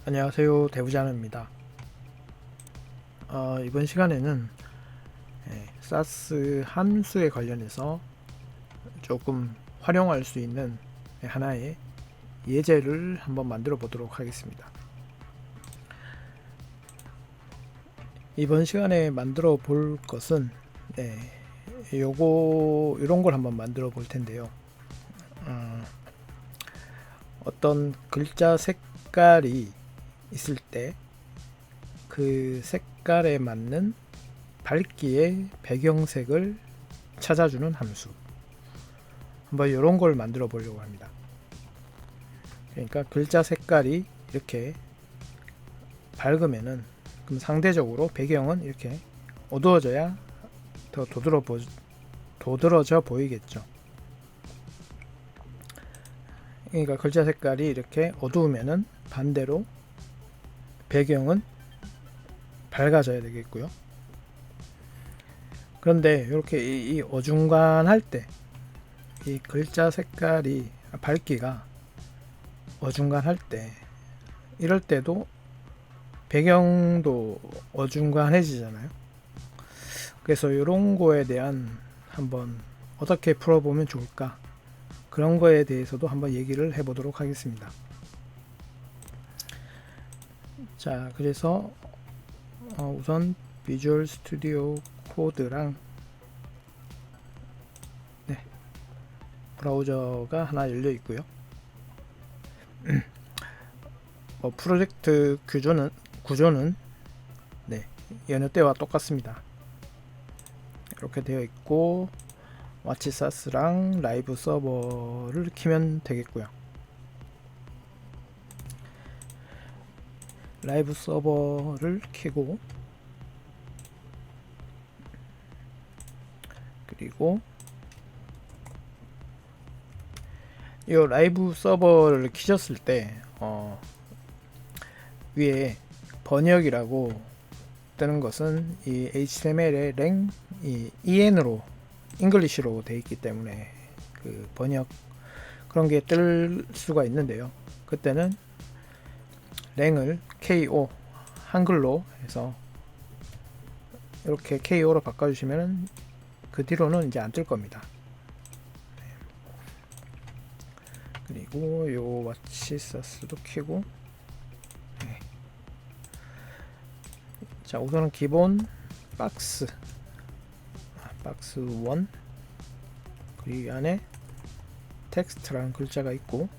안녕하세요, 대부자입니다. 이번 시간에는 사스 함수에 관련해서 조금 활용할 수 있는 하나의 예제를 한번 만들어 보도록 하겠습니다. 이번 시간에 만들어 볼 것은 이런 걸 한번 만들어 볼 텐데요. 어떤 글자 색깔이 있을 때 그 색깔에 맞는 밝기의 배경색을 찾아주는 함수, 한번 이런 걸 만들어 보려고 합니다. 그러니까 글자 색깔이 이렇게 밝으면은 그럼 상대적으로 배경은 이렇게 어두워져야 더 도드러져 보이겠죠. 그러니까 글자 색깔이 이렇게 어두우면은 반대로 배경은 밝아져야 되겠고요. 그런데 이렇게 이 어중간할 때 이 글자 색깔이 밝기가 어중간할 때 이럴 때도 배경도 어중간해지잖아요. 그래서 이런 거에 대한 한번 어떻게 풀어보면 좋을까, 그런 거에 대해서도 한번 얘기를 해보도록 하겠습니다. 자, 그래서 우선 비주얼 스튜디오 코드랑 브라우저가 하나 열려 있고요. 프로젝트 구조는 여느 때와 똑같습니다. 이렇게 되어 있고 와치사스랑 라이브 서버를 키면 되겠고요. 라이브 서버를 켜고, 그리고 이 라이브 서버를 키셨을 때 위에 번역이라고 뜨는 것은 이 HTML의 랭 EN으로 잉글리시로 되어 있기 때문에 그 번역 그런 게 뜰 수가 있는데요. 그때는 랭을 KO 한글로 해서 이렇게 KO로 바꿔주시면 그 뒤로는 이제 안 뜰 겁니다. 그리고 요 와치사스도 켜고, 자, 우선은 기본 박스 1, 그리고 이 안에 텍스트라는 글자가 있고,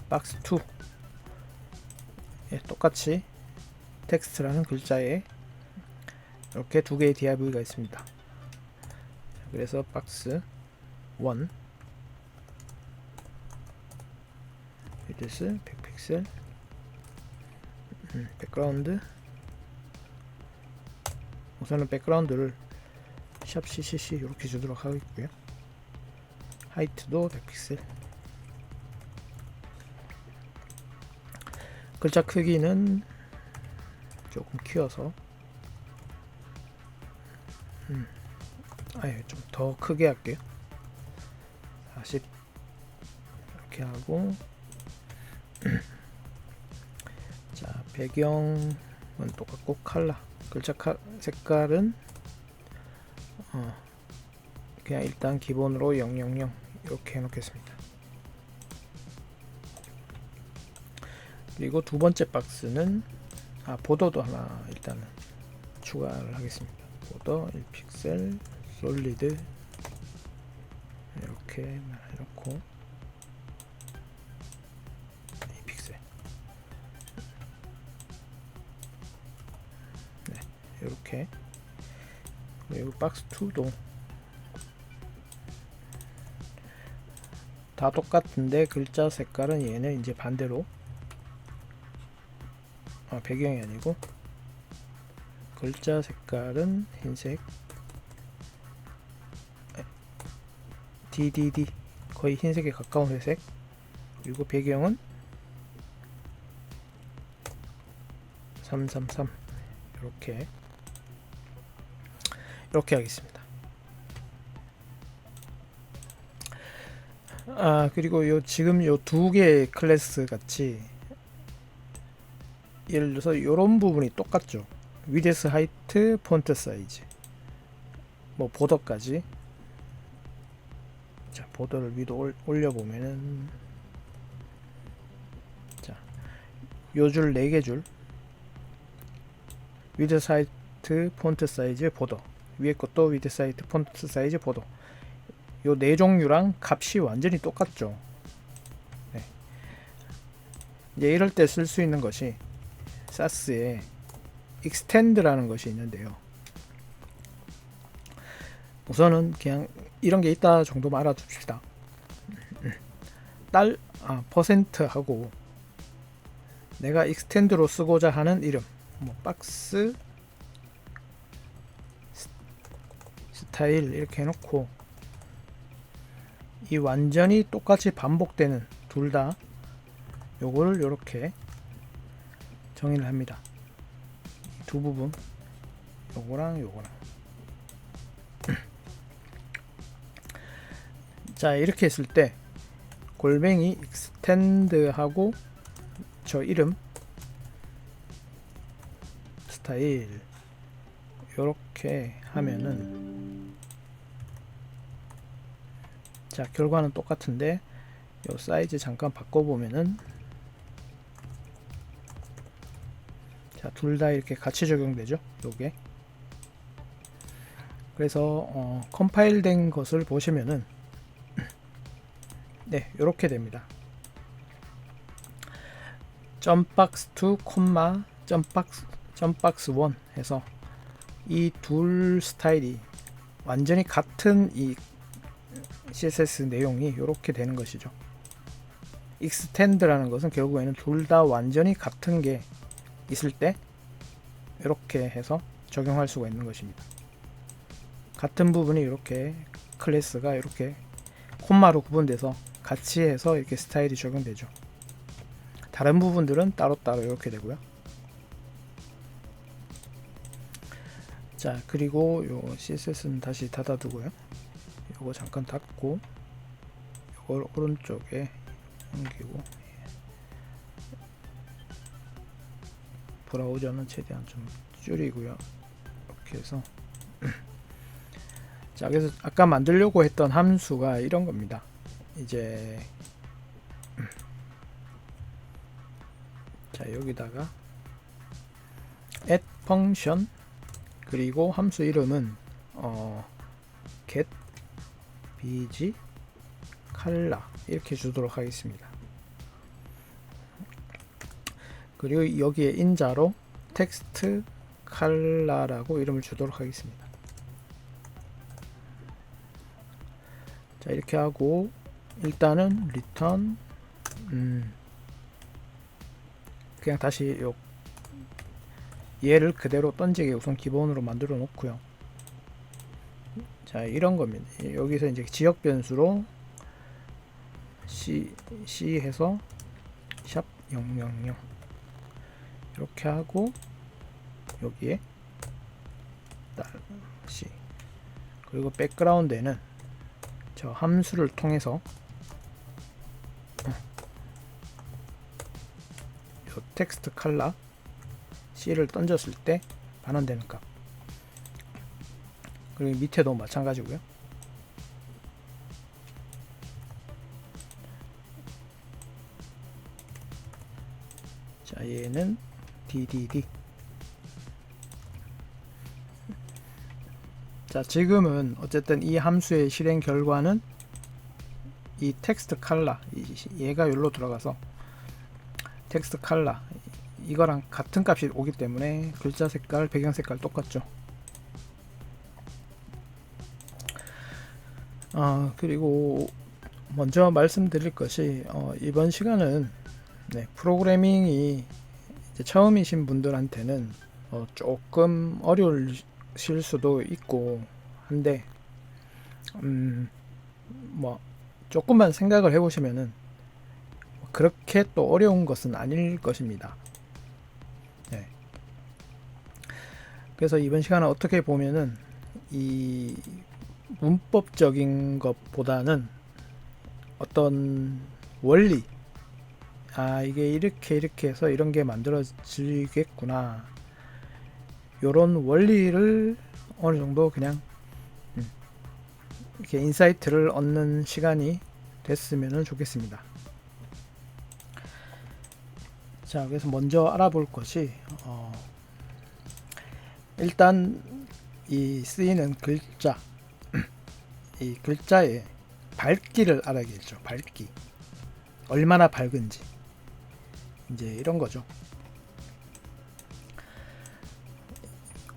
박스 2 똑같이 텍스트라는 글자에 이렇게 두 개의 div가 있습니다. 그래서 박스 1 위드스 100픽셀, 백그라운드, 우선은 백그라운드를 샵 ccc 이렇게 주도록 하겠고요. 하이트도 100픽셀, 글자 크기는 조금 키워서 좀 더 크게 할게요. 40 이렇게 하고, 자, 배경은 똑같고 컬러 글자 색깔은 그냥 일단 기본으로 000 이렇게 해놓겠습니다. 그리고 두 번째 박스는 보더도 하나 일단은 추가를 하겠습니다. 보더 1픽셀 솔리드 이렇게 해놓고 2픽셀, 이렇게. 그리고 박스 2도 다 똑같은데 글자 색깔은 얘는 이제 반대로 배경이 아니고 글자 색깔은 흰색 DDD 거의 흰색에 가까운 회색, 그리고 배경은 333 이렇게 하겠습니다. 그리고 지금 요 두 개의 클래스 같이 예를 들어서 요런 부분이 똑같죠. 위드스, 하이트, 폰트 사이즈, 뭐 보더까지. 자, 보더를 위로 올려보면은, 자, 요 줄 4개 줄, 위드스, 하이트, 폰트 사이즈, 보더, 위에 것도 위드스, 하이트, 폰트 사이즈, 보더. 요 네 종류랑 값이 완전히 똑같죠. 네. 이제 이럴 때 쓸 수 있는 것이 사스에 extend라는 것이 있는데요. 우선은 그냥 이런 게 있다 정도만 알아둡시다. 퍼센트하고 내가 extend로 쓰고자 하는 이름, 뭐 박스 스타일 이렇게 해놓고, 이 완전히 똑같이 반복되는 둘 다 요거를 이렇게 정의를 합니다. 두 부분, 요거랑 요거랑. 자, 이렇게 했을 때 골뱅이 extend하고 저 이름 스타일 요렇게 하면은, 자, 결과는 똑같은데 요 사이즈 잠깐 바꿔보면은, 자, 둘 다 이렇게 같이 적용되죠. 요게. 그래서 컴파일 된 것을 보시면은 네, 요렇게 됩니다. 점박스2, 콤마 점박스 1 해서 이 둘 스타일이 완전히 같은 이 CSS 내용이 이렇게 되는 것이죠. extend라는 것은 결국에는 둘 다 완전히 같은 게 있을 때 이렇게 해서 적용할 수가 있는 것입니다. 같은 부분이 이렇게 클래스가 이렇게 콤마로 구분돼서 같이 해서 이렇게 스타일이 적용되죠. 다른 부분들은 따로따로 이렇게 되고요. 자, 그리고 요 CSS는 다시 닫아두고요. 요거 잠깐 닫고 요걸 오른쪽에 옮기고, 브라우저는 최대한 좀 줄이고요. 이렇게 해서 자, 그래서 아까 만들려고 했던 함수가 이런 겁니다. 이제 자, 여기다가 add function, 그리고 함수 이름은 get bg color 이렇게 주도록 하겠습니다. 그리고 여기에 인자로 text color라고 이름을 주도록 하겠습니다. 자, 이렇게 하고 일단은 return, 그냥 다시 얘를 그대로 던지게 우선 기본으로 만들어 놓고요. 자, 이런 겁니다. 여기서 이제 지역 변수로 C 해서 샵 000 이렇게 하고, 여기에 C, 그리고 백그라운드에는 저 함수를 통해서 요 텍스트 컬러 C를 던졌을 때 반환되는 값, 그리고 밑에도 마찬가지고요. 자, 얘는 DDD. 자, 지금은 어쨌든 이 함수의 실행 결과는 이 텍스트 컬러, 얘가 여기로 들어가서 텍스트 컬러 이거랑 같은 값이 오기 때문에 글자 색깔, 배경 색깔 똑같죠. 그리고 먼저 말씀드릴 것이 이번 시간은 프로그래밍이 이제 처음이신 분들한테는 조금 어려우실 수도 있고 한데, 뭐 조금만 생각을 해보시면은 그렇게 또 어려운 것은 아닐 것입니다. 네. 그래서 이번 시간은 어떻게 보면은 이 문법적인 것보다는 어떤 원리, 이게 이렇게 해서 이런 게 만들어지겠구나, 요런 원리를 어느 정도 그냥 이렇게 인사이트를 얻는 시간이 됐으면 좋겠습니다. 자, 그래서 먼저 알아볼 것이 일단 이 쓰이는 글자, 이 글자의 밝기를 알아야겠죠. 밝기, 얼마나 밝은지, 이제 이런 거죠.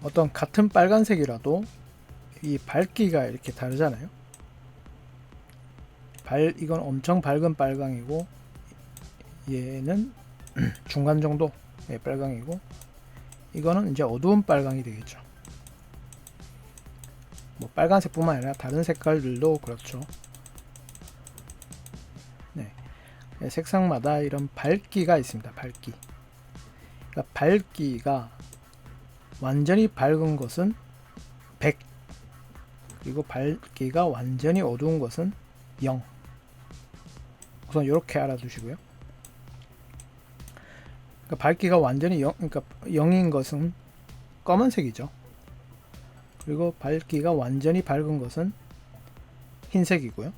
어떤 같은 빨간색이라도 이 밝기가 이렇게 다르잖아요. 이건 엄청 밝은 빨강이고, 얘는 중간 정도의 빨강이고, 이거는 이제 어두운 빨강이 되겠죠. 뭐 빨간색뿐만 아니라 다른 색깔들도 그렇죠. 네. 색상마다 이런 밝기가 있습니다. 밝기. 그러니까 밝기가 완전히 밝은 것은 100, 그리고 밝기가 완전히 어두운 것은 0. 우선 이렇게 알아두시고요. 그러니까 밝기가 완전히 0, 그러니까 0인 것은 검은색이죠. 그리고 밝기가 완전히 밝은 것은 흰색이고요.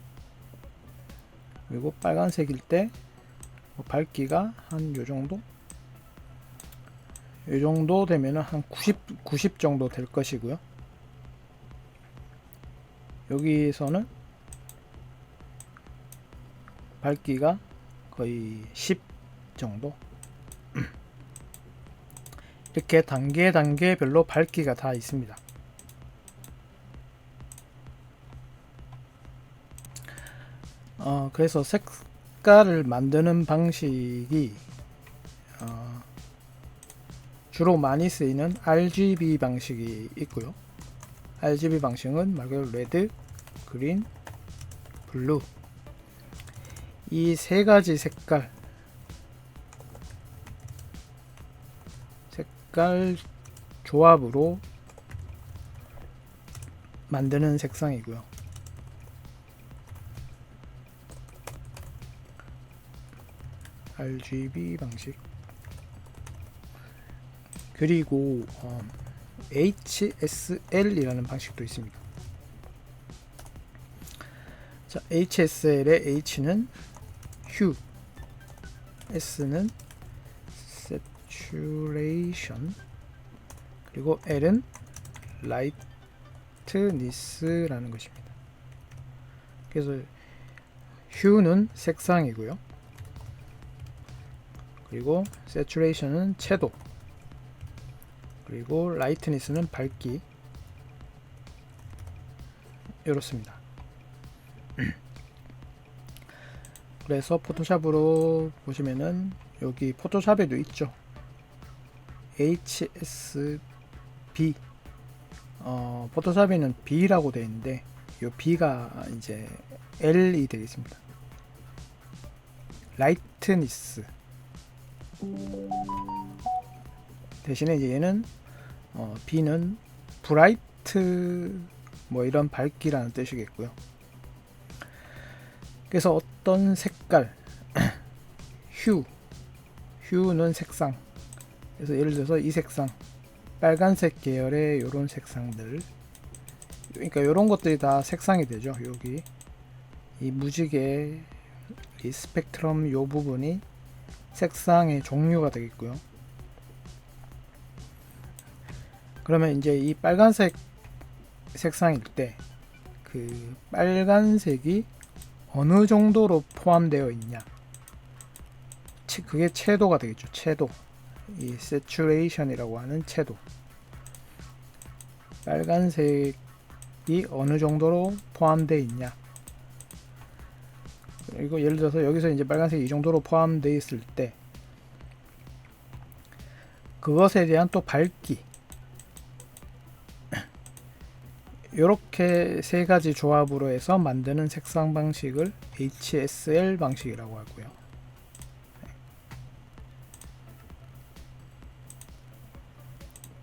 그리고 빨간색일 때 밝기가 한 요정도? 이 정도 되면 한 90 정도 될 것이고요. 여기서는 밝기가 거의 10 정도. 이렇게 단계별로 밝기가 다 있습니다. 그래서 색깔을 만드는 방식이 주로 많이 쓰이는 RGB 방식이 있고요. RGB 방식은 말 그대로 레드, 그린, 블루, 이 세 가지 색깔 조합으로 만드는 색상이고요. RGB 방식. 그리고 HSL이라는 방식도 있습니다. 자, HSL의 H는 Hue, S는 Saturation, 그리고 L은 Lightness라는 것입니다. 그래서 Hue는 색상이고요. 그리고 Saturation은 채도, 그리고 Lightness는 밝기, 이렇습니다. 그래서 포토샵으로 보시면은 여기 포토샵에도 있죠. HSB, 포토샵에는 B라고 되어 있는데 이 B가 이제 L이 되겠습니다. 라이트니스 대신에 이제 얘는 B는 브라이트 뭐 이런 밝기라는 뜻이겠고요. 그래서 어떤 색깔, 휴는 색상. 그래서 예를 들어서 이 색상, 빨간색 계열의 요런 색상들, 그러니까 요런 것들이 다 색상이 되죠. 여기 이 무지개, 이 스펙트럼 요 부분이 색상의 종류가 되겠고요. 그러면 이제 이 빨간색 색상일 때 그 빨간색이 어느 정도로 포함되어 있냐, 그게 채도가 되겠죠. 채도, 이 saturation이라고 하는 채도, 빨간색이 어느 정도로 포함되어 있냐. 그리고 예를 들어서 여기서 이제 빨간색이 이 정도로 포함되어 있을 때 그것에 대한 또 밝기, 이렇게 세 가지 조합으로 해서 만드는 색상 방식을 HSL 방식이라고 하고요.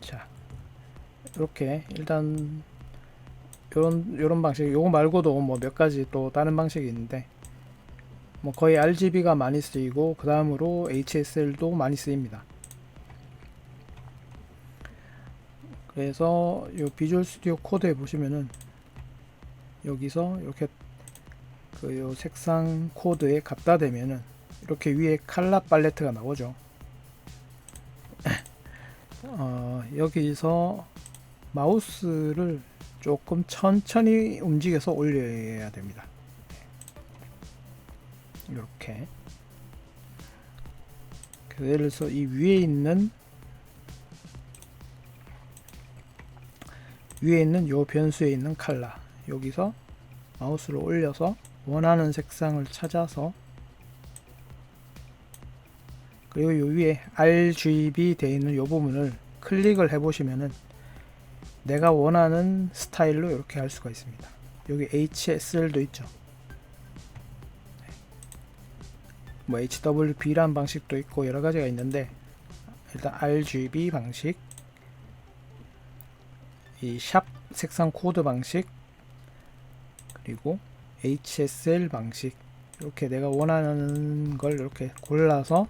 자, 이렇게 일단 요런 방식, 요거 말고도 뭐 몇 가지 또 다른 방식이 있는데 뭐 거의 RGB가 많이 쓰이고 그 다음으로 HSL도 많이 쓰입니다. 그래서 요 비주얼 스튜디오 코드에 보시면은 여기서 이렇게 그 요 색상 코드에 갖다 대면은 이렇게 위에 컬러 팔레트가 나오죠. 여기서 마우스를 조금 천천히 움직여서 올려야 됩니다. 이렇게. 예를 들어서 이 위에 있는 요 변수에 있는 컬러, 여기서 마우스를 올려서 원하는 색상을 찾아서, 그리고 요 위에 RGB 되어 있는 요 부분을 클릭을 해 보시면은 내가 원하는 스타일로 이렇게 할 수가 있습니다. 여기 HSL도 있죠. 뭐 HWB란 방식도 있고 여러 가지가 있는데, 일단 RGB 방식, 이 샵 색상 코드 방식, 그리고 HSL 방식, 이렇게 내가 원하는 걸 이렇게 골라서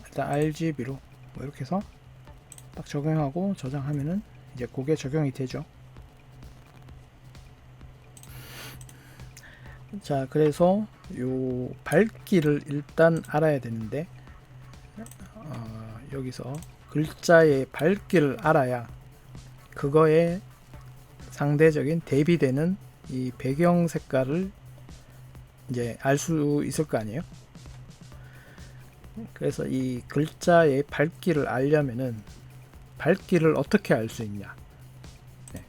일단 RGB로 뭐 이렇게 해서 딱 적용하고 저장하면은 이제 그게 적용이 되죠. 자, 그래서 요 밝기를 일단 알아야 되는데, 여기서 글자의 밝기를 알아야 그거에 상대적인 대비되는 이 배경 색깔을 이제 알 수 있을 거 아니에요. 그래서 이 글자의 밝기를 알려면은 밝기를 어떻게 알 수 있냐? 네.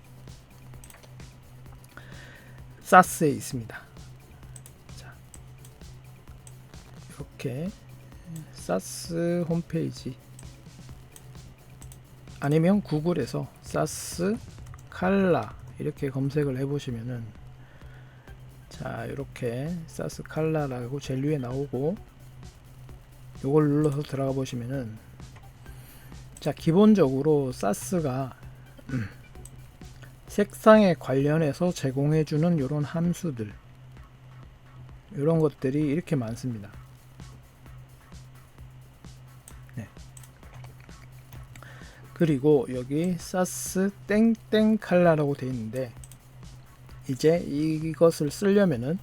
사스에 있습니다. 자, 이렇게 사스 홈페이지 아니면 구글에서 사스 칼라 이렇게 검색을 해 보시면은, 자, 이렇게 사스 칼라라고 제일 위에 나오고, 요걸 눌러서 들어가 보시면은, 자, 기본적으로 사스가 색상에 관련해서 제공해주는 요런 함수들, 요런 것들이 이렇게 많습니다. 네. 그리고 여기 사스 땡땡 칼라라고 되어 있는데, 이제 이것을 쓰려면은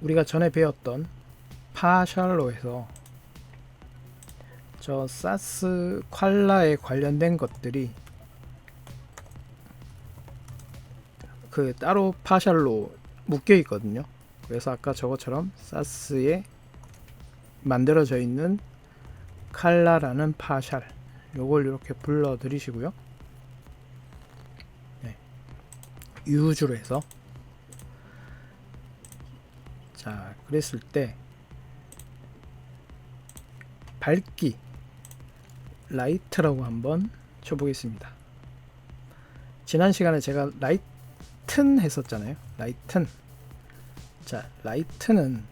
우리가 전에 배웠던 파샬로 해서 저 사스 칼라에 관련된 것들이 그 따로 파샬로 묶여 있거든요. 그래서 아까 저것처럼 사스에 만들어져 있는 칼라라는 파샬, 요걸 이렇게 불러 들이시고요. 네. 유즈로 해서, 자, 그랬을 때 밝기 라이트라고 한번 쳐보겠습니다. 지난 시간에 제가 라이튼 했었잖아요. 라이튼. 자, 라이트는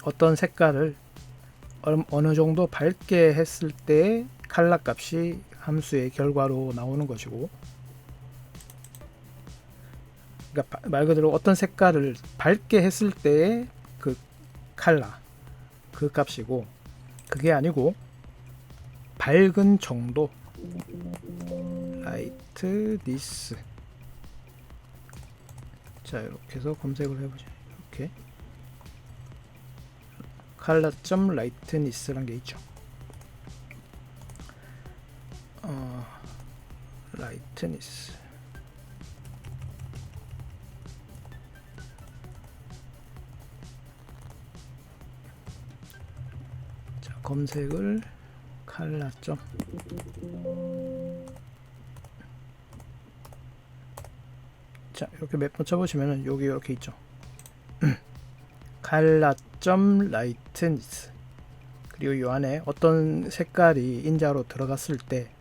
어떤 색깔을 어느 정도 밝게 했을 때 컬러 값이 함수의 결과로 나오는 것이고, 그러니까 말 그대로 어떤 색깔을 밝게 했을 때의 그 컬러, 그 값이고, 그게 아니고 밝은 정도, lightness. 자, 이렇게 해서 검색을 해보죠. 이렇게 color.lightness라는 게 있죠. lightness. 자, 검색을 color. 자, 이렇게 몇 번 쳐보시면은 여기 이렇게 있죠. color.lightness. 그리고 이 안에 어떤 색깔이 인자로 들어갔을 때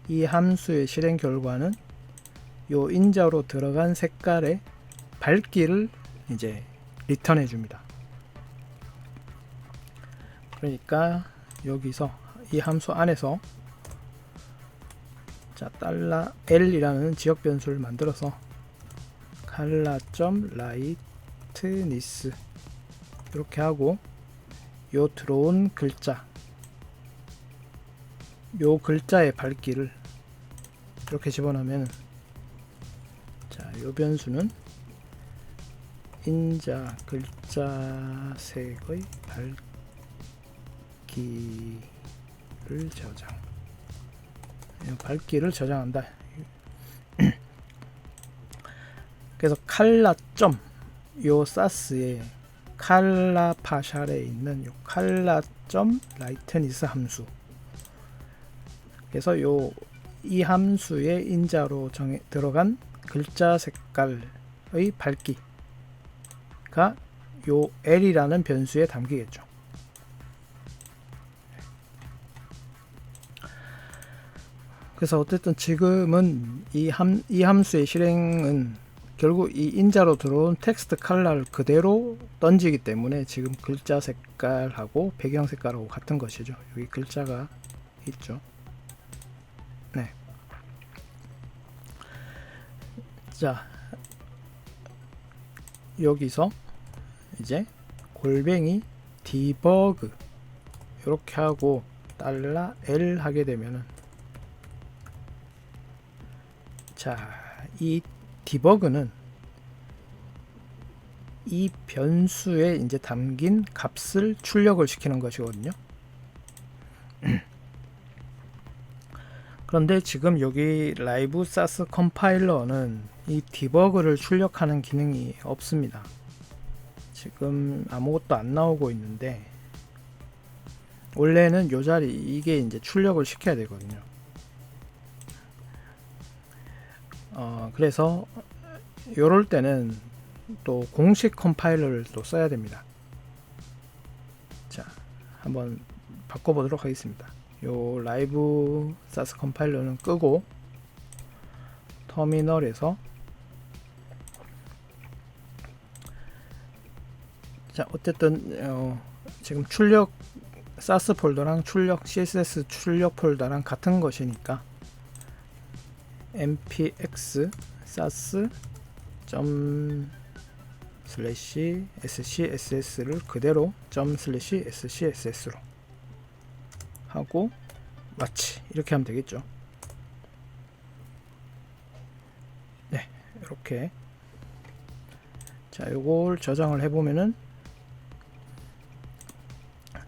이 함수의 실행 결과는 요 인자로 들어간 색깔의 밝기를 이제 리턴해 줍니다. 그러니까 여기서 이 함수 안에서, 자, $L이라는 지역 변수를 만들어서 color.lightness 이렇게 하고 요 들어온 글자, 요 글자의 밝기를 이렇게 집어넣으면, 자, 요 변수는 인자 글자색의 밝기를 저장, 요 밝기를 저장한다. 그래서 칼라 점, 요 사스에 칼라 파샬에 있는 요 칼라 점 라이트니스 함수, 그래서 이 함수의 인자로 들어간 글자 색깔의 밝기가 요 L이라는 변수에 담기겠죠. 그래서 어쨌든 지금은 이 함수의 실행은 결국 이 인자로 들어온 텍스트 컬러를 그대로 던지기 때문에 지금 글자 색깔하고 배경 색깔하고 같은 것이죠. 여기 글자가 있죠. 네. 자, 여기서 이제 골뱅이 디버그 이렇게 하고 $L 하게 되면은, 자, 이 디버그는 이 변수에 이제 담긴 값을 출력을 시키는 것이거든요. 그런데 지금 여기 라이브 사스 컴파일러는 이 디버그를 출력하는 기능이 없습니다. 지금 아무것도 안 나오고 있는데, 원래는 요 자리 이게 이제 출력을 시켜야 되거든요. 그래서 요럴 때는 또 공식 컴파일러를 또 써야 됩니다. 자, 한번 바꿔보도록 하겠습니다. 요 라이브 사스 컴파일러는 끄고 터미널에서, 자, 어쨌든 지금 출력 사스 폴더랑 출력 CSS 출력 폴더랑 같은 것이니까 npx sas ./scss를 그대로 ./scss로 하고 마치 이렇게 하면 되겠죠. 네, 이렇게. 자, 요걸 저장을 해보면은,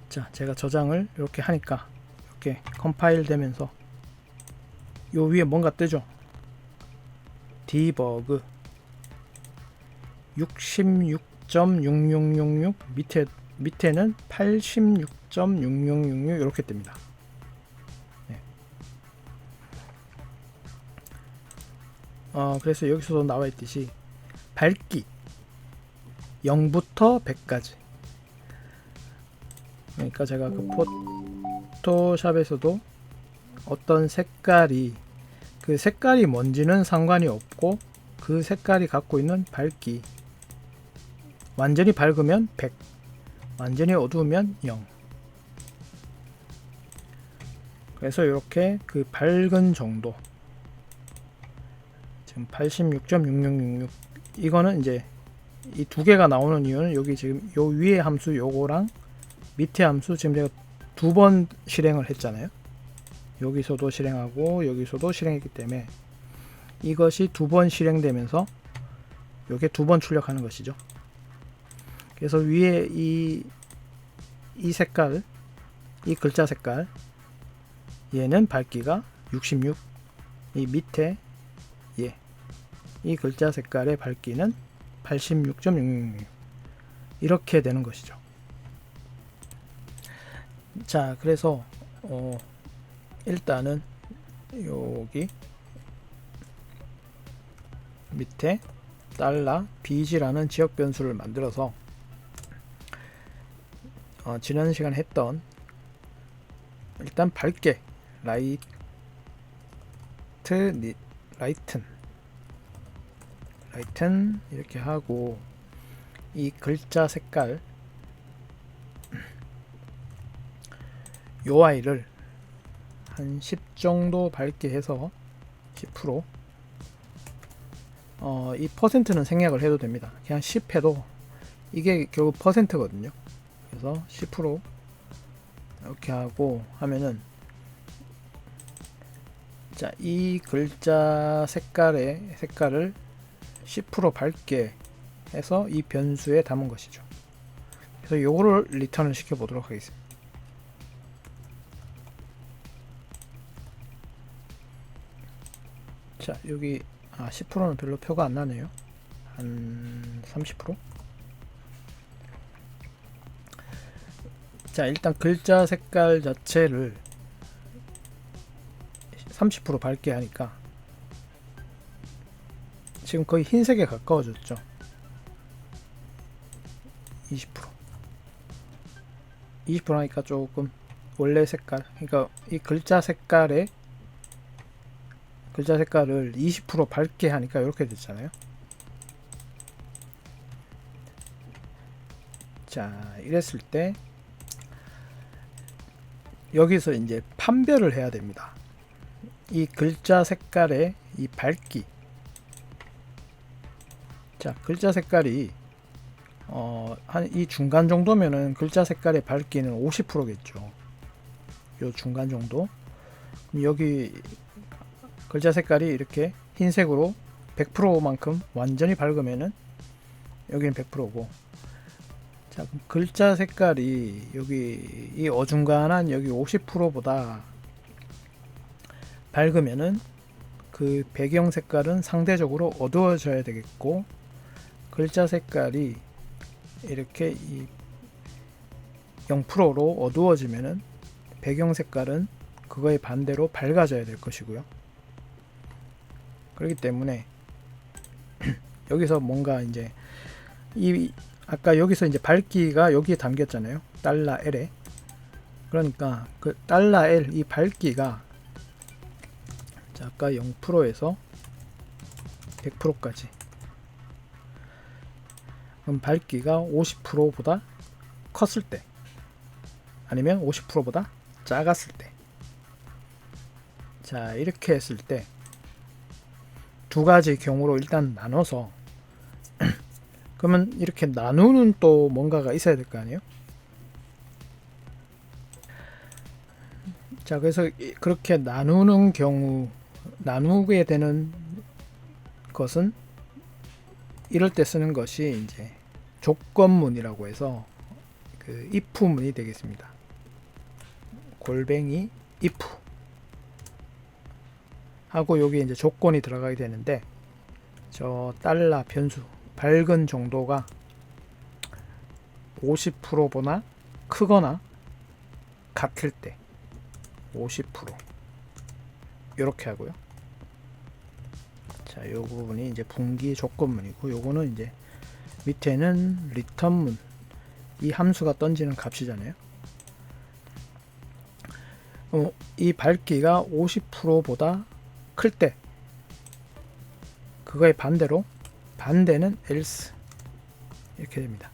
자, 제가 저장을 이렇게 하니까 이렇게 컴파일 되면서 요 위에 뭔가 뜨죠. 디버그 66.6666 밑에는 86.6666 이렇게 뜹니다. 네. 그래서 여기서도 나와 있듯이 밝기 0부터 100까지. 그러니까 제가 그 포토샵에서도 어떤 색깔이, 그 색깔이 뭔지는 상관이 없고 그 색깔이 갖고 있는 밝기, 완전히 밝으면 100, 완전히 어두우면 0. 그래서 이렇게 그 밝은 정도, 지금 86.6666 이거는 이제 이 두 개가 나오는 이유는 여기 지금 요 위에 함수 요거랑 밑에 함수 지금 제가 두 번 실행을 했잖아요. 여기서도 실행하고 여기서도 실행했기 때문에 이것이 두 번 실행되면서 요게 두 번 출력하는 것이죠. 그래서 위에 이 색깔, 이 글자 색깔, 얘는 밝기가 66, 이 밑에 이 글자 색깔의 밝기는 86.666 이렇게 되는 것이죠. 자, 그래서 일단은 여기 밑에 $bg라는 지역 변수를 만들어서 지난 시간에 했던, 일단 밝게 라이튼 이렇게 하고, 이 글자 색깔 요 아이를 한 10 정도 밝게 해서 10% 이 퍼센트는 생략을 해도 됩니다. 그냥 10 해도 이게 결국 퍼센트거든요. 그래서 10% 이렇게 하고 하면은, 자, 이 글자 색깔을 10% 밝게 해서 이 변수에 담은 것이죠. 그래서 요거를 리턴을 시켜 보도록 하겠습니다. 자, 여기 10%는 별로 표가 안 나네요. 한 30%? 자, 일단 글자 색깔 자체를 30% 밝게 하니까 지금 거의 흰색에 가까워졌죠. 20% 하니까 조금 원래 색깔, 그러니까 이 글자 색깔을 20% 밝게 하니까 이렇게 됐잖아요. 자, 이랬을 때 여기서 이제 판별을 해야 됩니다. 이 글자 색깔의 이 밝기. 자, 글자 색깔이 한 이 중간 정도면은 글자 색깔의 밝기는 50%겠죠. 요 중간 정도. 여기 글자 색깔이 이렇게 흰색으로 100%만큼 완전히 밝으면은 여기는 100%고, 자, 그럼 글자 색깔이 여기 이 어중간한 여기 50%보다 밝으면은 그 배경 색깔은 상대적으로 어두워져야 되겠고, 글자 색깔이 이렇게 이 0%로 어두워지면은 배경 색깔은 그거에 반대로 밝아져야 될 것이고요. 그렇기 때문에 여기서 뭔가 이제 아까 여기서 이제 밝기가 여기에 담겼잖아요. $L에. 그러니까 그 $L 이 밝기가, 자, 아까 0%에서 100%까지. 그럼 밝기가 50%보다 컸을 때, 아니면 50%보다 작았을 때. 자, 이렇게 했을 때 두 가지 경우로 일단 나눠서 그러면 이렇게 나누는 또 뭔가가 있어야 될 거 아니에요? 자, 그래서 그렇게 나누는 경우, 나누게 되는 것은 이럴 때 쓰는 것이 이제 조건문이라고 해서 그 if문이 되겠습니다. 골뱅이 if 하고 여기 이제 조건이 들어가게 되는데, 저 달러 변수 밝은 정도가 50%보다 크거나 같을 때 50% 이렇게 하고요. 자, 요 부분이 이제 분기 조건문이고, 요거는 이제 밑에는 리턴문, 이 함수가 던지는 값이잖아요. 이 밝기가 50%보다 클 때 그거의 반대로, 반대는 else 이렇게 됩니다.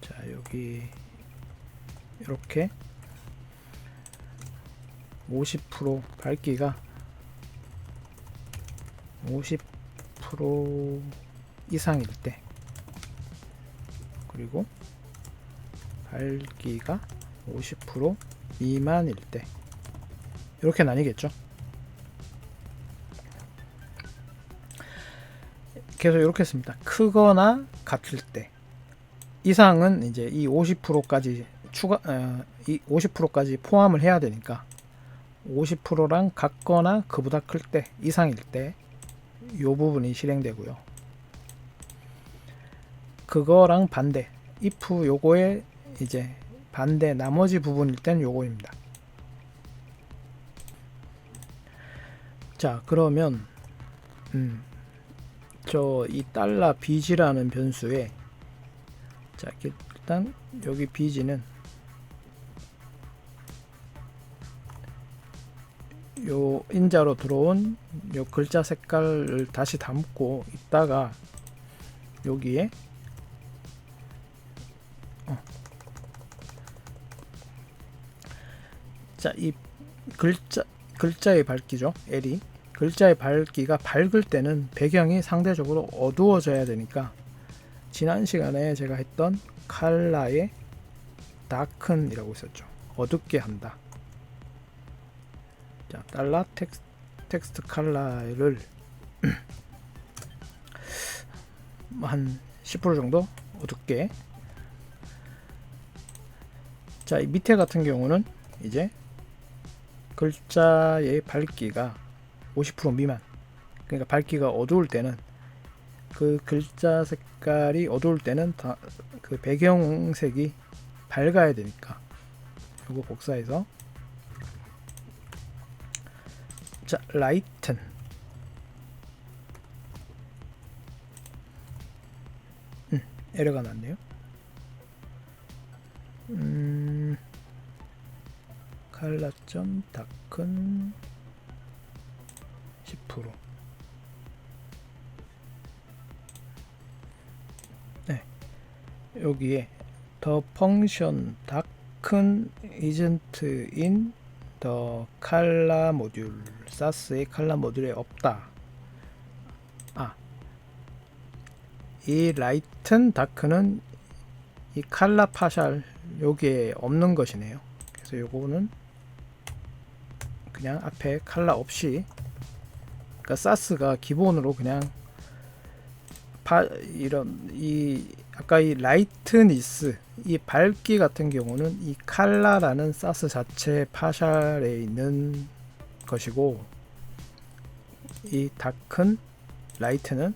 자, 여기 이렇게 50% 밝기가 50% 이상일 때, 그리고 밝기가 50% 미만일 때, 이렇게 나뉘겠죠. 계속 이렇게 씁니다. 크거나 같을 때. 이상은 이제 이 50%까지 이 50%까지 포함을 해야 되니까 50%랑 같거나 그보다 클 때, 이상일 때 이 부분이 실행되고요. 그거랑 반대, if 요거에 이제 반대 나머지 부분일 땐 요거입니다. 자, 그러면 저 이 $bg라는 변수에, 자, 일단 여기 bg는 요 인자로 들어온 요 글자 색깔을 다시 담고 있다가 여기에 자, 이 글자의 밝기죠. L이 글자의 밝기가 밝을 때는 배경이 상대적으로 어두워져야 되니까 지난 시간에 제가 했던 컬러의 darken이라고 있었죠. 어둡게 한다. 자, 달러 텍스트 컬러를 한 10% 정도 어둡게. 자, 이 밑에 같은 경우는 이제 글자의 밝기가 50% 미만, 그러니까 밝기가 어두울 때는 그 글자 색깔이 어두울 때는 다 그 배경색이 밝아야 되니까 이거 복사해서, 자, 라이튼 에러가 났네요. 칼라점 다큰 10%. 네, 여기에 the function darken isn't in the color module, 사스의 컬러 모듈에 없다. 이 라이튼 다크는 이 컬러 파샬 여기에 없는 것이네요. 그래서 요거는 그냥 앞에 컬러 없이, 그러니까 사스가 기본으로 그냥 이런 아까 이 라이트니스, 이 밝기 같은 경우는 이 컬러라는 사스 자체 파샬에 있는 것이고, 이 다큰 라이트는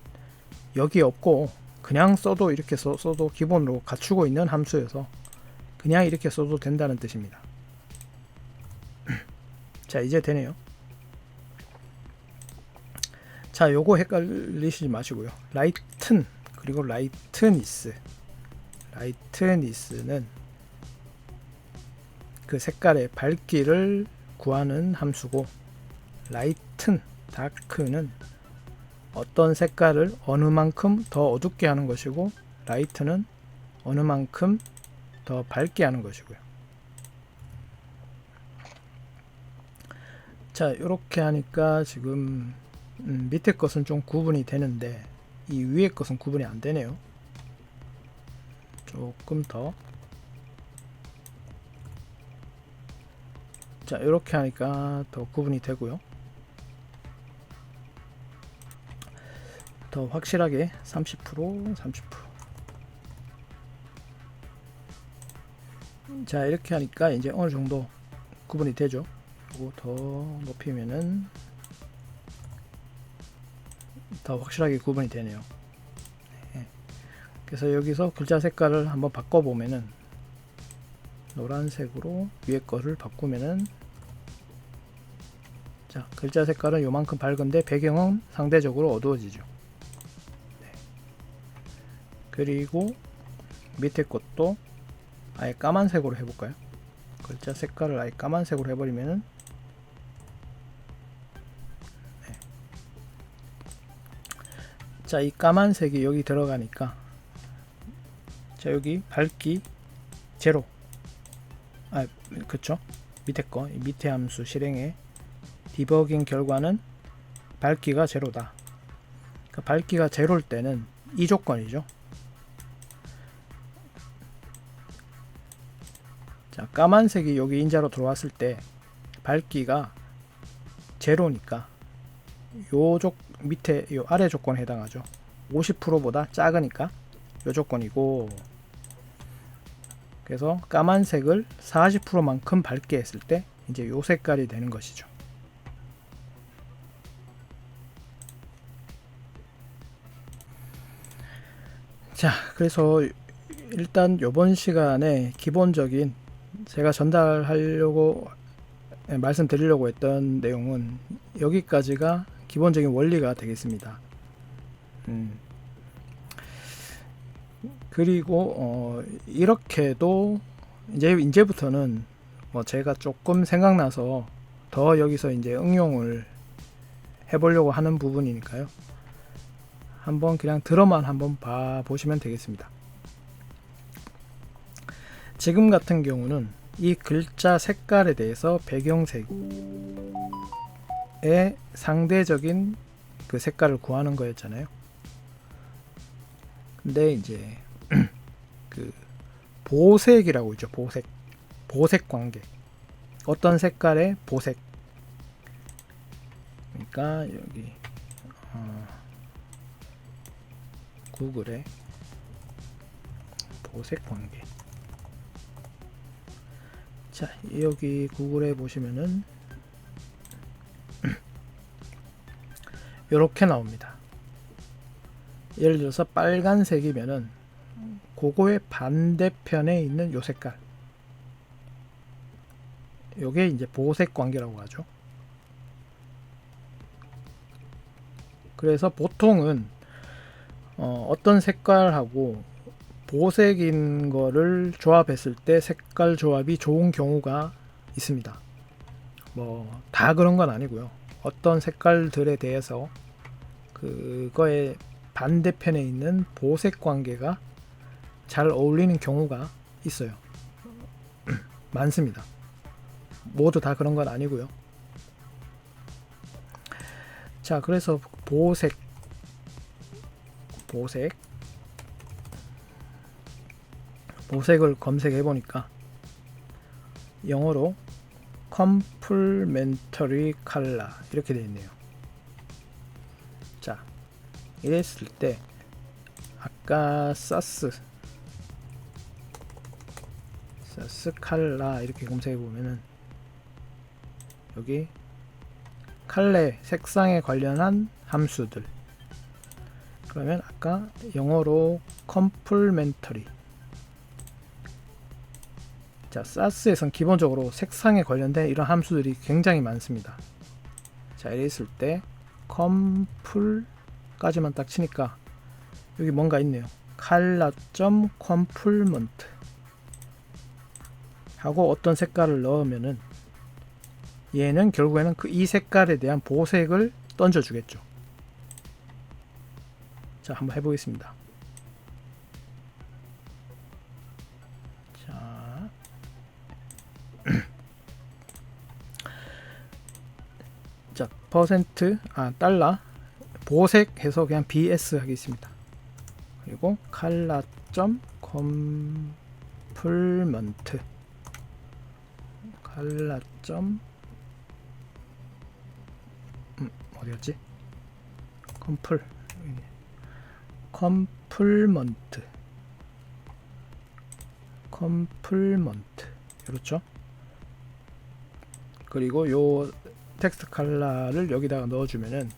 여기 없고 그냥 써도 이렇게 써도 기본으로 갖추고 있는 함수여서 그냥 이렇게 써도 된다는 뜻입니다. 자, 이제 되네요. 자, 요거 헷갈리시지 마시고요. 라이튼 그리고 라이트니스는 그 색깔의 밝기를 구하는 함수고, 라이튼 다크는 어떤 색깔을 어느 만큼 더 어둡게 하는 것이고, 라이트는 어느 만큼 더 밝게 하는 것이고요. 자, 이렇게 하니까 지금 밑에 것은 좀 구분이 되는데 이 위에 것은 구분이 안 되네요. 조금 더. 자, 이렇게 하니까 더 구분이 되고요. 더 확실하게 30%. 자, 이렇게 하니까 이제 어느 정도 구분이 되죠. 그리고 더 높이면은 더 확실하게 구분이 되네요. 네. 그래서 여기서 글자 색깔을 한번 바꿔보면은 노란색으로 위에 거를 바꾸면은, 자, 글자 색깔은 요만큼 밝은데 배경은 상대적으로 어두워지죠. 네. 그리고 밑에 것도 아예 까만색으로 해볼까요? 글자 색깔을 아예 까만색으로 해버리면은, 네. 자, 이 까만색이 여기 들어가니까, 자, 여기 밝기 제로, 그쵸? 밑에 거, 이 밑에 함수 실행의 디버깅 결과는 밝기가 제로다. 그러니까 밝기가 제로일 때는 이 조건이죠. 자, 까만색이 여기 인자로 들어왔을 때 밝기가 제로니까 요 밑에 요 아래 조건에 해당하죠. 50%보다 작으니까 요 조건이고, 그래서 까만색을 40%만큼 밝게 했을 때 이제 요 색깔이 되는 것이죠. 자, 그래서 일단 요번 시간에 기본적인 제가 전달하려고 말씀드리려고 했던 내용은 여기까지가 기본적인 원리가 되겠습니다. 그리고 이렇게도 이제부터는 뭐 제가 조금 생각나서 더 여기서 이제 응용을 해보려고 하는 부분이니까요. 한번 그냥 들어만 한번 봐보시면 되겠습니다. 지금 같은 경우는 이 글자 색깔에 대해서 배경색, 상대적인 그 색깔을 구하는 거였잖아요. 근데 이제 그 보색이라고 있죠. 보색 관계. 어떤 색깔의 보색. 그러니까 여기 구글의 보색 관계. 자, 여기 구글에 보시면은 이렇게 나옵니다. 예를 들어서 빨간색이면은 그거의 반대편에 있는 요 색깔, 요게 이제 보색 관계라고 하죠. 그래서 보통은 어떤 색깔하고 보색인 거를 조합했을 때 색깔 조합이 좋은 경우가 있습니다. 뭐 다 그런 건 아니고요. 어떤 색깔들에 대해서 그거의 반대편에 있는 보색 관계가 잘 어울리는 경우가 있어요. 많습니다. 모두 다 그런 건 아니고요. 자, 그래서 보색을 검색해 보니까 영어로 complementary color 이렇게 되어 있네요. 자, 이랬을 때 아까 사스 컬러 이렇게 검색해 보면은 여기 칼레 색상에 관련한 함수들, 그러면 아까 영어로 complementary. 자, 사스에선 기본적으로 색상에 관련된 이런 함수들이 굉장히 많습니다. 자, 이랬을 때 comple까지만 딱 치니까 여기 뭔가 있네요. color.complement 하고 어떤 색깔을 넣으면은 얘는 결국에는 이 색깔에 대한 보색을 던져 주겠죠. 자, 한번 해보겠습니다. 자, 자, 달러 보색 해서 그냥 BS 하겠습니다. 그리고 color.complement 어디였지? complement 그렇죠. 그리고 요 텍스트 컬러를 여기다가 넣어주면은,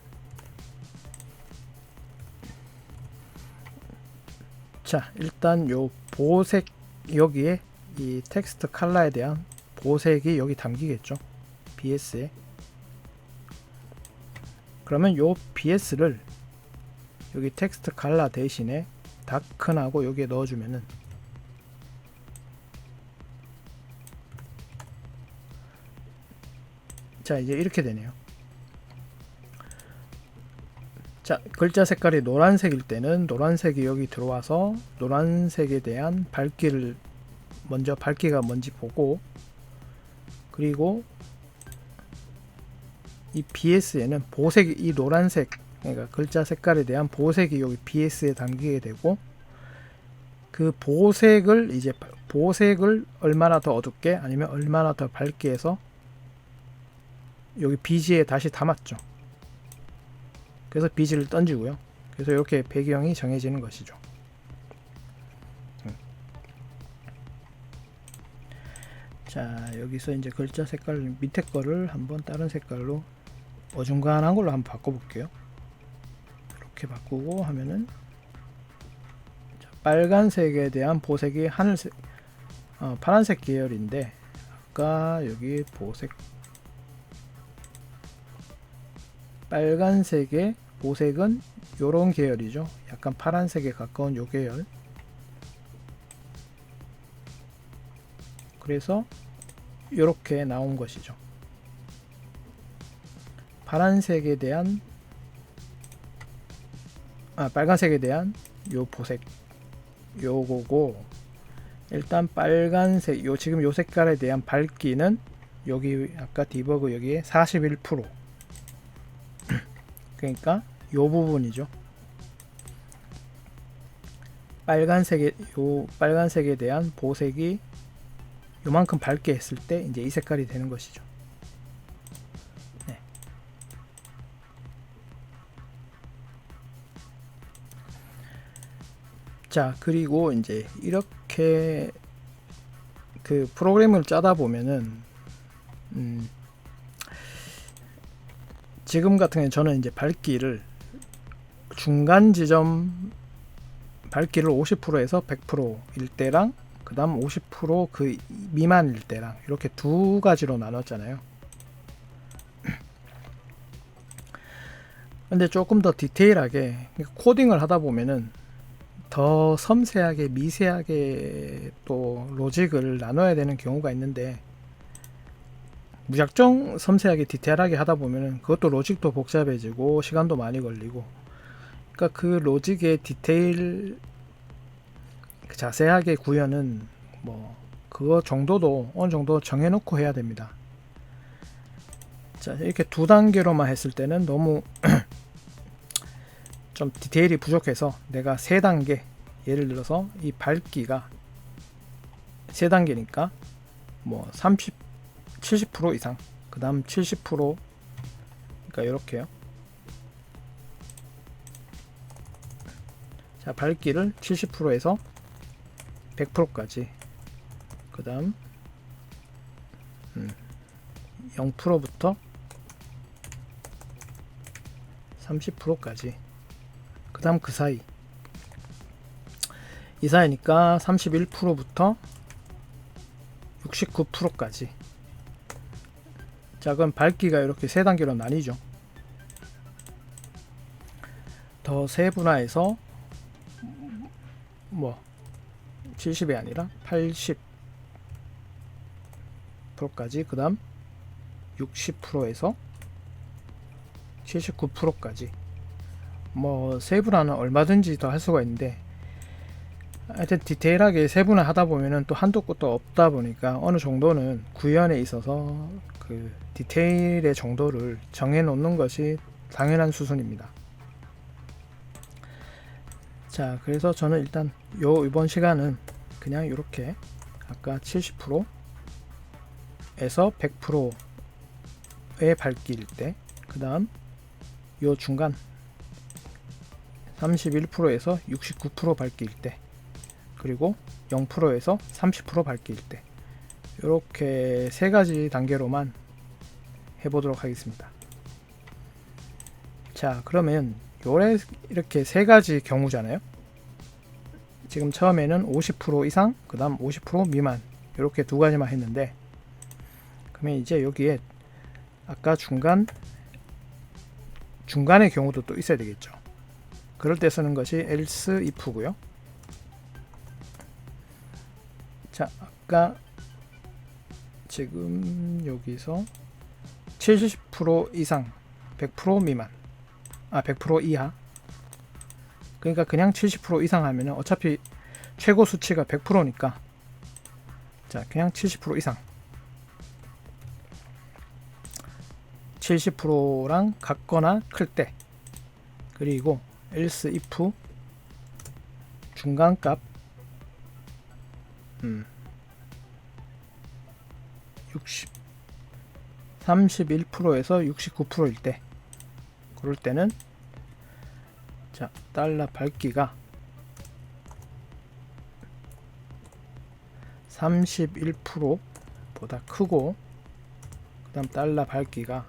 자, 일단 요 보색, 여기에 이 텍스트 컬러에 대한 보색이 여기 담기겠죠. BS에. 그러면 요 BS를 여기 텍스트 컬러 대신에 다큰하고 여기에 넣어주면은, 자, 이제 이렇게 되네요. 자, 글자 색깔이 노란색일 때는 노란색이 여기 들어와서 노란색에 대한 밝기가 뭔지 보고, 그리고 이 BS에는 보색이, 이 노란색, 그러니까 글자 색깔에 대한 보색이 여기 BS에 담기게 되고, 그 보색을 얼마나 더 어둡게 아니면 얼마나 더 밝게 해서 여기 BG에 다시 담았죠. 그래서 BG를 던지고요. 그래서 이렇게 배경이 정해지는 것이죠. 자, 여기서 이제 글자 색깔 밑에 거를 한번 다른 색깔로 어중간한 걸로 한번 바꿔볼게요. 이렇게 바꾸고 하면은, 자, 빨간색에 대한 보색이 파란색 계열인데, 아까 여기 빨간색의 보색은 요런 계열이죠. 약간 파란색에 가까운 요 계열. 그래서 이렇게 나온 것이죠. 빨간색에 대한 요 보색 요거고, 일단 빨간색 지금 요 색깔에 대한 밝기는 여기 아까 디버그 여기에 41%, 그러니까 요 부분이죠. 빨간색에 대한 보색이 요만큼 밝게 했을 때 이제 이 색깔이 되는 것이죠. 네. 자, 그리고 이제 이렇게 그 프로그램을 짜다 보면은 지금 같은 경우는 저는 이제 밝기를 중간 지점 밝기를 50%에서 100%일 때랑 그 다음 50% 미만일 때랑 이렇게 두 가지로 나눴잖아요. 근데 조금 더 디테일하게 코딩을 하다 보면은 더 섬세하게 미세하게 또 로직을 나눠야 되는 경우가 있는데, 무작정 섬세하게 디테일하게 하다 보면은 그것도 로직도 복잡해지고 시간도 많이 걸리고, 그러니까 그 로직의 디테일 자세하게 구현은 뭐 그거 정도도 어느 정도 정해놓고 해야 됩니다. 자, 이렇게 두 단계로만 했을 때는 너무 좀 디테일이 부족해서 내가 세 단계, 예를 들어서 이 밝기가 세 단계니까 뭐 70% 이상, 그 다음 70%, 그러니까 이렇게요. 자, 밝기를 70%에서 100%까지, 그 다음 0%부터 30%까지, 그 다음 그 사이, 이 사이니까 31%부터 69%까지. 자, 그럼 밝기가 이렇게 세 단계로 나뉘죠. 더 세분화해서 뭐 70이 아니라 80%까지, 그 다음 60%에서 79%까지. 뭐 세분화는 얼마든지 더 할 수가 있는데, 하여튼 디테일하게 세분화 하다 보면은 또 한도 끝도 없다 보니까 어느 정도는 구현에 있어서 그 디테일의 정도를 정해 놓는 것이 당연한 수순입니다. 자, 그래서 저는 일단 이번 시간은 그냥 이렇게 아까 70%에서 100%의 밝기일 때, 그 다음 요 중간 31%에서 69% 밝기일 때, 그리고 0%에서 30% 밝기일 때, 이렇게 세 가지 단계로만 해보도록 하겠습니다. 자, 그러면 이렇게 세 가지 경우잖아요. 지금 처음에는 50% 이상, 그 다음 50% 미만, 이렇게 두 가지만 했는데, 그러면 이제 여기에 아까 중간의 경우도 또 있어야 되겠죠. 그럴 때 쓰는 것이 else if고요. 자, 아까 지금 여기서 70% 이상, 100% 미만, 100% 이하, 그러니까 그냥 70% 이상 하면은 어차피 최고 수치가 100%니까 자, 그냥 70% 이상, 70%랑 같거나 클 때, 그리고 else if 중간값 31%에서 69%일 때, 그럴 때는 자, 달러 밝기가 31%보다 크고, 그 다음 달러 밝기가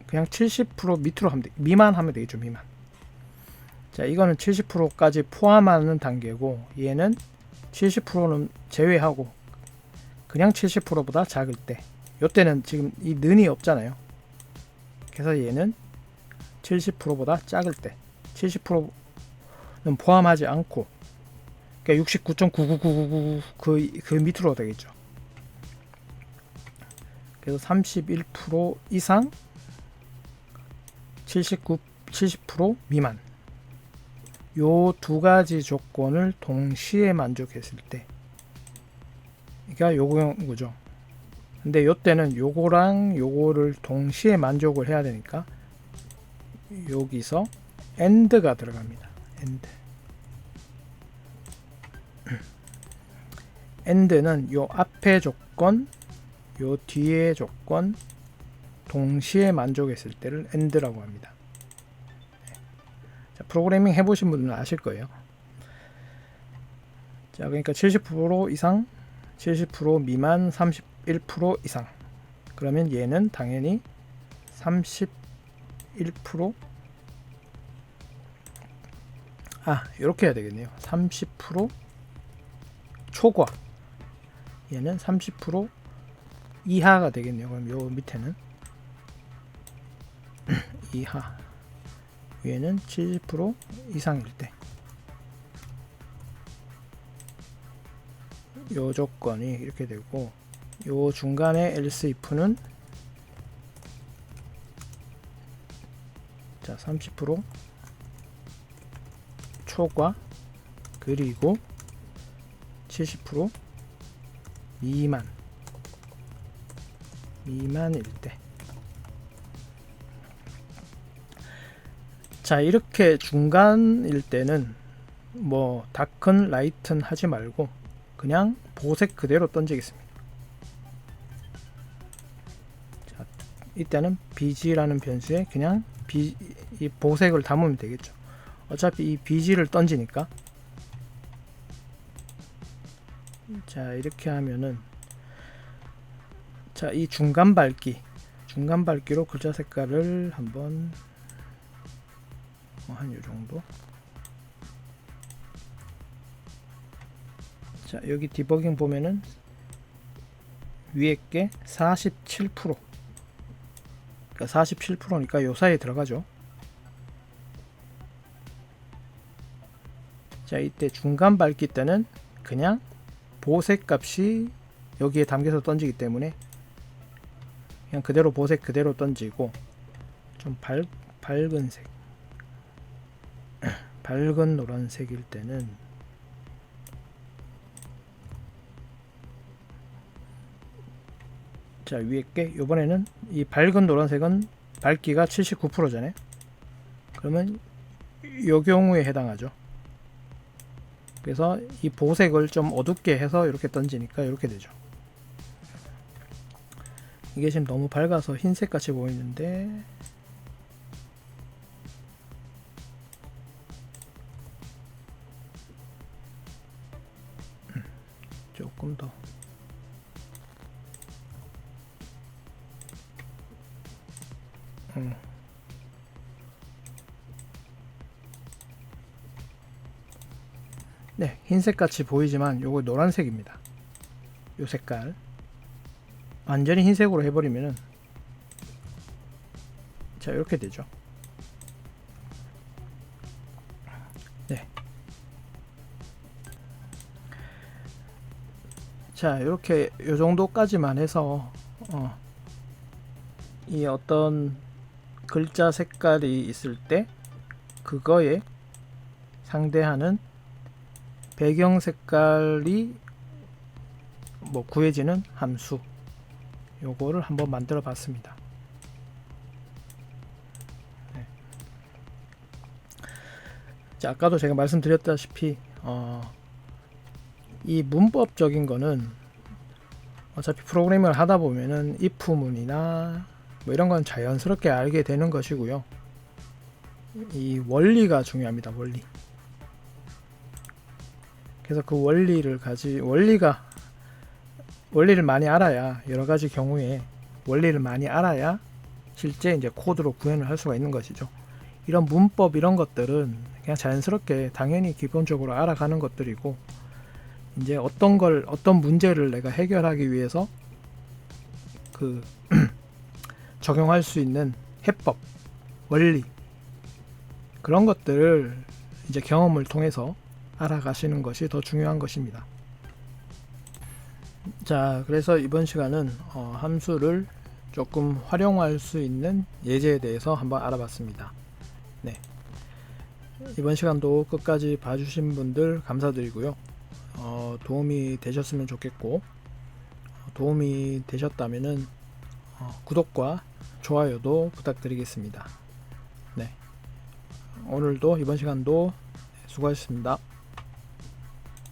그냥 70% 밑으로 하면 미만 하면 되겠죠. 미만. 자, 이거는 70%까지 포함하는 단계고, 얘는 70%는 제외하고 그냥 70%보다 작을 때, 요때는 지금 이 는이 없잖아요. 그래서 얘는 70%보다 작을 때, 70%는 포함하지 않고, 그러니까 69.99999 그 밑으로 되겠죠. 그래서 31% 이상, 70% 미만, 요 두 가지 조건을 동시에 만족했을 때, 그러니까 요거죠. 근데 요때는 요거랑 요거를 동시에 만족을 해야 되니까 여기서 AND가 들어갑니다. AND는 요 앞에 조건, 요 뒤에 조건 동시에 만족했을 때를 AND라고 합니다. 자, 프로그래밍 해보신 분들은 아실 거예요. 자, 그러니까 70% 이상, 70% 미만, 31% 이상. 그러면 얘는 당연히 31% 이렇게 해야 되겠네요. 30% 초과. 얘는 30% 이하가 되겠네요. 그럼 요 밑에는 이하. 위에는 70% 이상일 때. 요 조건이 이렇게 되고, 요 중간에 else if는 자, 30% 초과 그리고 70% 미만일 때. 자, 이렇게 중간일 때는 뭐 다큰 라이튼 하지 말고 그냥 보색 그대로 던지겠습니다. 자, 이때는 bg라는 변수에 그냥 이 보색을 담으면 되겠죠. 어차피 이 bg를 던지니까. 자, 이렇게 하면은 자, 이 중간 밝기로 글자 색깔을 한번 한 요정도. 자, 여기 디버깅 보면은 위에 게 47%, 그러니까 47%니까 요 사이에 들어가죠. 자, 이때 중간 밝기 때는 그냥 보색 값이 여기에 담겨서 던지기 때문에 그냥 그대로 보색 그대로 던지고, 좀 밝은 색, 밝은 노란색일 때는 자, 위에 게 요번에는 이 밝은 노란색은 밝기가 79%잖아요. 그러면 요 경우에 해당하죠. 그래서 이 보색을 좀 어둡게 해서 이렇게 던지니까 이렇게 되죠. 이게 지금 너무 밝아서 흰색 같이 보이는데, 조금 더 네, 흰색 같이 보이지만 요거 노란색입니다. 요 색깔 완전히 흰색으로 해버리면은 자, 이렇게 되죠. 네. 자, 이렇게 요 정도까지만 해서 이 어떤 글자 색깔이 있을 때 그거에 상대하는 배경 색깔이 뭐 구해지는 함수, 요거를 한번 만들어 봤습니다. 네. 자, 아까도 제가 말씀드렸다시피 이 문법적인 거는 어차피 프로그래밍을 하다 보면은 if문이나 뭐 이런 건 자연스럽게 알게 되는 것이고요. 이 원리가 중요합니다. 그래서 그 원리를 많이 알아야, 여러 가지 경우에 원리를 많이 알아야 실제 이제 코드로 구현을 할 수가 있는 것이죠. 이런 문법 이런 것들은 그냥 자연스럽게 당연히 기본적으로 알아가는 것들이고, 이제 어떤 문제를 내가 해결하기 위해서 그 적용할 수 있는 해법, 원리, 그런 것들을 이제 경험을 통해서 알아가시는 것이 더 중요한 것입니다. 자, 그래서 이번 시간은 함수를 조금 활용할 수 있는 예제에 대해서 한번 알아봤습니다. 네, 이번 시간도 끝까지 봐주신 분들 감사드리고요. 도움이 되셨으면 좋겠고, 도움이 되셨다면은 구독과 좋아요도 부탁드리겠습니다. 네. 오늘도 이번 시간도 수고하셨습니다.